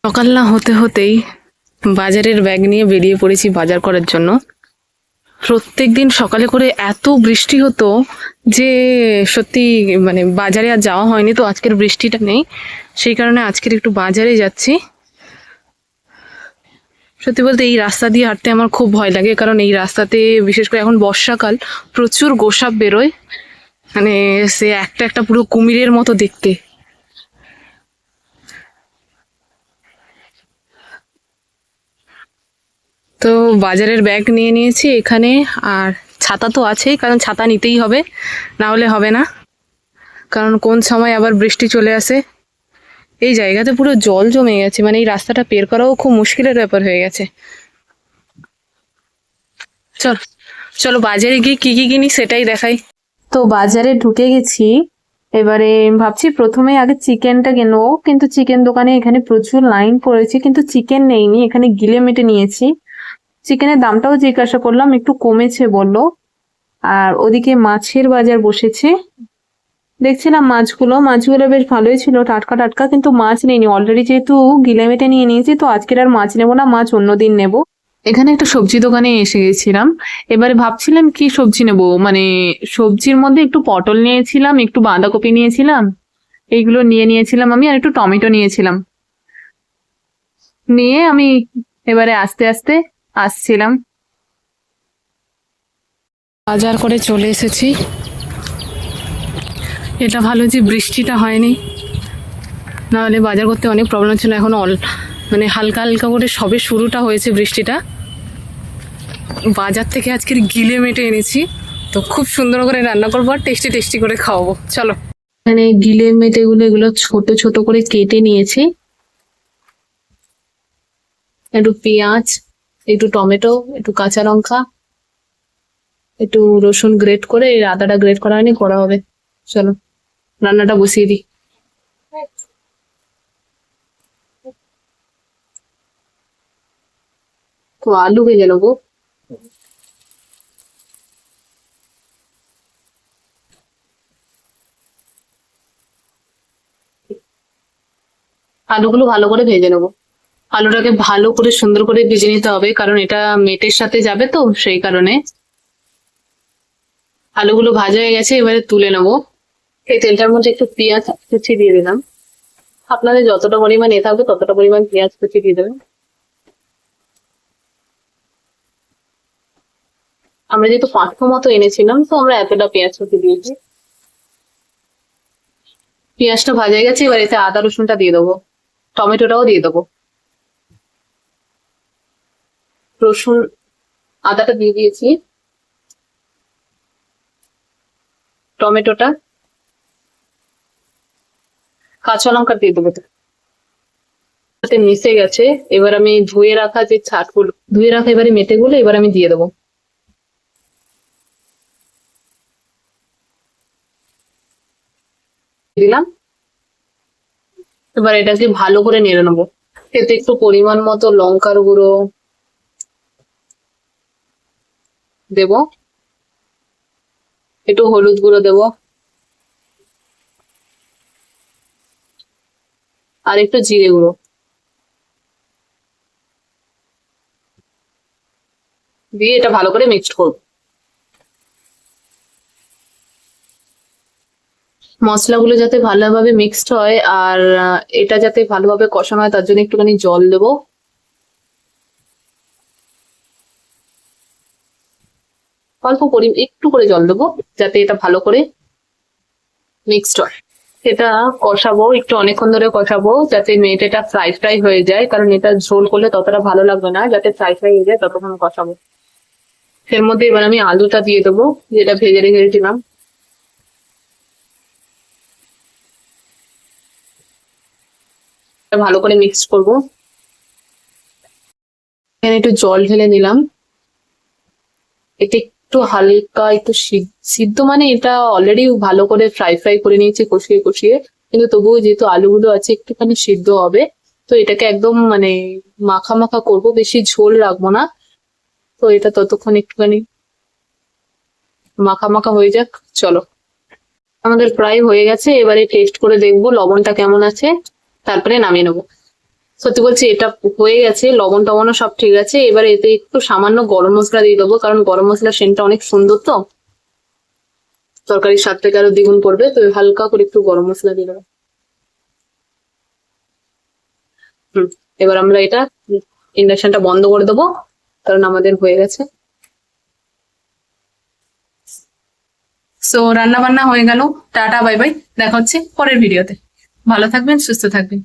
সকাল না হতে হতেই বাজারের ব্যাগ নিয়ে বেরিয়ে পড়েছি বাজার করার জন্য। প্রত্যেকদিন সকালে করে এত বৃষ্টি হতো যে সত্যি মানে বাজারে আর যাওয়া হয়নি। তো আজকের বৃষ্টিটা নেই, সেই কারণে আজকের একটু বাজারে যাচ্ছি। সত্যি বলতে এই রাস্তা দিয়ে হাঁটতে আমার খুব ভয় লাগে, কারণ এই রাস্তাতে বিশেষ করে এখন বর্ষাকাল প্রচুর গোসাপ বেরোয়, মানে সে একটা একটা পুরো কুমিরের মতো দেখতে। তো বাজারের ব্যাগ নিয়ে নিয়েছি এখানে, আর ছাতা তো আছেই, কারণ ছাতা নিতেই হবে, না হলে হবে না, কারণ কোন সময় আবার বৃষ্টি চলে আসে। এই জায়গাতে পুরো জল জমে গেছে, মানে এই রাস্তাটা পের করাও খুব মুশকিলের ব্যাপার হয়ে গেছে। চল চলো বাজারে গিয়ে কি কি কিনি সেটাই দেখাই। তো বাজারে ঢুকে গেছি, এবারে ভাবছি প্রথমে আগে চিকেনটা কিনবো, কিন্তু চিকেন দোকানে এখানে প্রচুর লাইন পড়েছে, কিন্তু চিকেন নেইনি, এখানে গিলে মেটে নিয়েছি। চিকেনের দামটাও জিজ্ঞাসা করলাম, একটু কমেছে বললো। আর ওদিকে মাছের বাজার বসেছে, দেখছিলাম মাছগুলো বেশ ভালোই ছিল, টাটকা টাটকা, কিন্তু মাছ নেইনি। অলরেডি যেহেতু গিলে মেটে নিয়ে নিয়েছি, তো আজকের আর মাছ নেবো না, মাছ অন্যদিন নেব। এখানে একটা সবজি দোকানে এসে গেছিলাম, এবারে ভাবছিলাম কি সবজি নেব, মানে সবজির মধ্যে একটু পটল নিয়েছিলাম, একটু বাঁধাকপি নিয়েছিলাম, এইগুলো নিয়েছিলাম আমি, আর একটু টমেটো নিয়েছিলাম। নিয়ে আমি এবারে আস্তে আস্তে আসছিলাম। বাজার করে চলে এসেছি। এটা ভালো যে বৃষ্টিটা হয়নি, নাহলে বাজার করতে অনেক প্রবলেম হচ্ছিল। এখন মানে হালকা হালকা করে সবে শুরুটা হয়েছে বৃষ্টিটা। বাজার থেকে আজকের গিলে মেটে এনেছি, তো খুব সুন্দর করে রান্না করবো আর টেস্টি টেস্টি করে খাওয়াবো। চলো, এখানে গিলে মেটেগুলো এগুলো ছোট ছোট করে কেটে নিয়েছি। একটু পেঁয়াজ, একটু টমেটো, একটু কাঁচা লঙ্কা, একটু রসুন গ্রেট করে, এই আদাটা গ্রেট করা হয়নি, করা হবে। চলো রান্নাটা বসিয়ে দিই। তো আলু ভেজে নেবো। আলুগুলো ভালো করে ভেজে নেবো। আলুটাকে ভালো করে সুন্দর করে ভেজে নিতে হবে, কারণ এটা মেটের সাথে যাবে, তো সেই কারণে। আলুগুলো ভাজা হয়ে গেছে, এবারে তুলে নেবো। এই তেলটার মধ্যে একটু পেঁয়াজ কুচি দিয়ে দিলাম। আপনাদের যতটা পরিমাণ এ থাকবে ততটা পরিমাণ পেঁয়াজ কুচি দিয়ে দেবেন। আমরা যেহেতু 500 মতো এনেছিলাম, তো আমরা এতটা পেঁয়াজ কুচি দিয়েছি। পেঁয়াজটা ভাজা হয়ে গেছে, এবার এতে আদা রসুনটা দিয়ে দেবো, টমেটোটাও দিয়ে দেবো। রসুন আদাটা দিয়ে দিয়েছি, টমেটোটা, কাঁচা লঙ্কা দিয়ে দেবো। সাথে মিশে গেছে, এবার আমি ধুয়ে রাখা যে ছাটগুলো, ধুয়ে রাখা এবারে মেটেগুলো এবার আমি দিয়ে দেবো। দিলাম, এবার এটাকে ভালো করে নেড়ে নেবো। এতে একটু পরিমাণ মতো লঙ্কার গুঁড়ো দেব, একটু হলুদ গুঁড়ো দেব, আর একটু জিরে গুঁড়ো দিয়ে এটা ভালো করে মিক্সড করবো। মশলাগুলো যাতে ভালোভাবে মিক্সড হয় আর এটা যাতে ভালোভাবে কষানো হয়, তার জন্য একটুখানি জল দেবো। একটু করে জল দেবো, যাতে এটা ভালো করে মিক্সড হয়। এটা কষাবো, একটু অনেকক্ষণ ধরে কষাবো, যাতে এটা ফ্রাই ফ্রাই হয়ে যায়, কারণ এটা ঝোল করলে ততটা ভালো লাগবে না, যাতে ফ্রাই ফ্রাই হয়ে যায় ততক্ষণ কষাবো। এর মধ্যে এবার আমি আলুটা দিয়ে দেবো, যেটা ভেজে রেখেছিলাম। ভালো করে মিক্স করবো। এখানে একটু জল ঢেলে নিলাম। এটা একটু হালকা একটু সিদ্ধ, মানে এটা অলরেডি ভালো করে ফ্রাই ফ্রাই করে নিয়েছি কষিয়ে কষিয়ে, কিন্তু তবুও যেহেতু আলুগুলো আছে একটুখানি সিদ্ধ হবে। তো এটাকে একদম মানে মাখা মাখা করবো, বেশি ঝোল রাখবো না। তো এটা ততক্ষণ একটুখানি মাখা মাখা হয়ে যাক। চলো, আমাদের প্রায় হয়ে গেছে, এবারে টেস্ট করে দেখবো লবণটা কেমন আছে, তারপরে নামিয়ে নেবো। সত্যি বলছি এটা হয়ে গেছে, লবণ টবণও সব ঠিক আছে। এবারে এতে একটু সামান্য গরম মশলা দিয়ে দেবো, কারণ গরম মশলার সেন্টটা অনেক সুন্দর, তো তরকারির স্বাদটাকে আরো দ্বিগুণ করবে। তো হালকা করে একটু গরম মশলা দিয়ে দেবো। এবার আমরা এটা ইন্ডাকশনটা বন্ধ করে দেবো, কারণ আমাদের হয়ে গেছে। সো রান্না বান্না হয়ে গেল। টাটা বাই বাই, দেখা হচ্ছে পরের ভিডিওতে। ভালো থাকবেন, সুস্থ থাকবেন।